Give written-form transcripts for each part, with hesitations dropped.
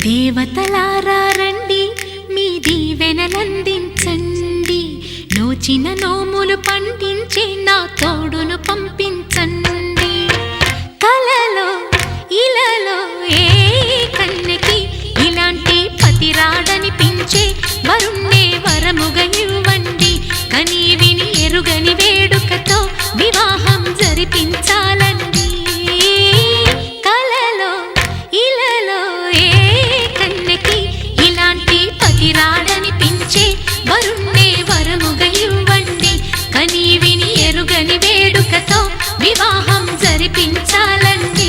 దేవతలారా రండి మీ దీవెనలందించండి నోచిన నోములు పండించే నా తోడును పంపించండి కలలో ఇలలో ఏ కన్నెకి ఇలాంటి పతి రాడనిపించే వరుణ్ణే వరముగా ఇవ్వండి కని విని ఎరుగని వేడుకతో వివాహం జరిపించాలండి కలలో ఇలలో ఏ కన్నెకి ఇలాంటి పతి రాడనిపించే వరుణ్ణే వరముగా ఇవ్వండి కని విని ఎరుగని వేడుకతో వివాహం జరిపించాలండి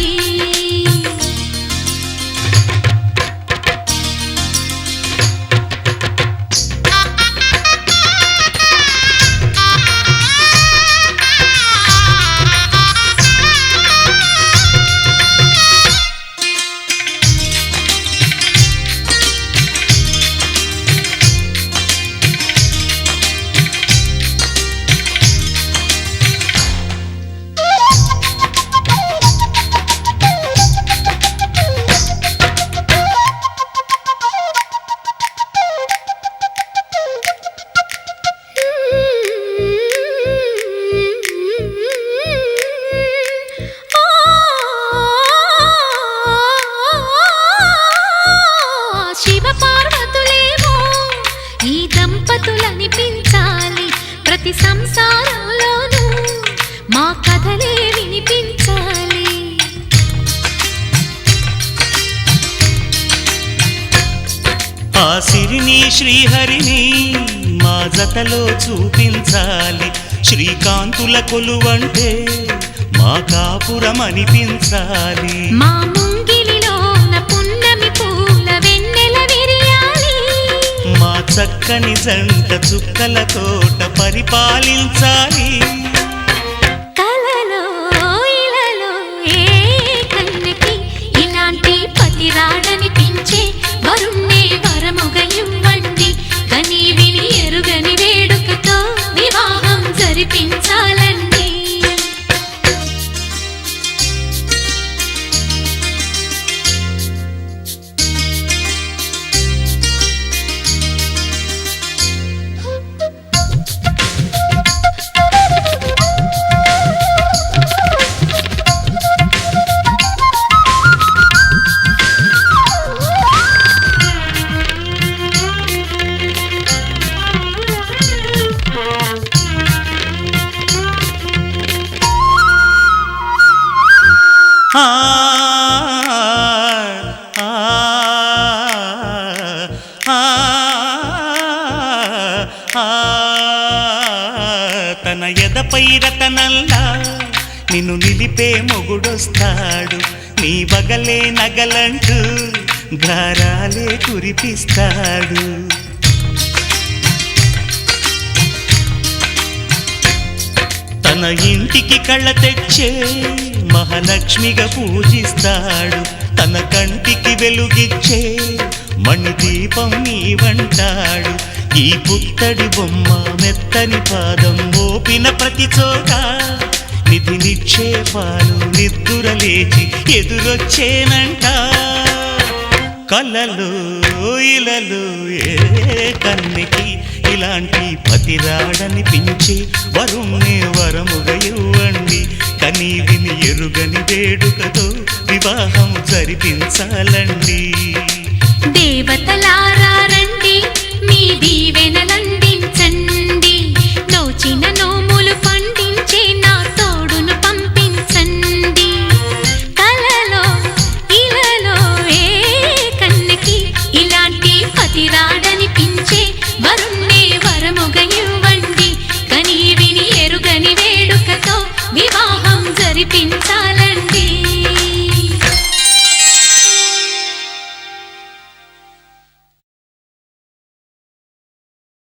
ప్రతి సంసారంలోనూ మా కథలే వినిపించాలి ఆ సిరిని శ్రీహరిని మా జతలో చూపించాలి శ్రీకాంతుల కొలువంటే మా కాపురం అనిపించాలి మా ముంగిలిలోన పున్నమి పూల వెన్నెల విరియాలి మా చక్కని జంట చుక్కల తోట పరిపాలించాలి కలలో ఇలలో ఏ కన్నెకి ఇలాంటి పతి రాడనిపించే వరుణ్ణే వరముగా ఇవ్వండి కని విని ఎరుగని వేడుకతో వివాహం జరిపించాలండి తన ఎదపై రతనల్లా నిన్ను నిలిపే మొగుడొస్తాడు నీ బగలే నగలంటూ గారాలే కురిపిస్తాడు తన ఇంటికి కళ్ళ తెచ్చే మహాలక్ష్మిగా పూజిస్తాడు తన కంటికి వెలుగిచ్చే మణిదీపం నీవంటాడు ఈ పుత్తడి బొమ్మ మెత్తని పాదం మోపిన ప్రతి చోట నిధి నిక్షేపాలు నిద్దురలేచి ఎదురొచ్చేనంట కలలో ఇలలో ఏ కన్నెకి ఇలాంటి పతి రాడనిపించి వరుణ్ణే వరముగా ఇవ్వండి కని విని ఎరుగని వేడుకతో వివాహం జరిపించాలండి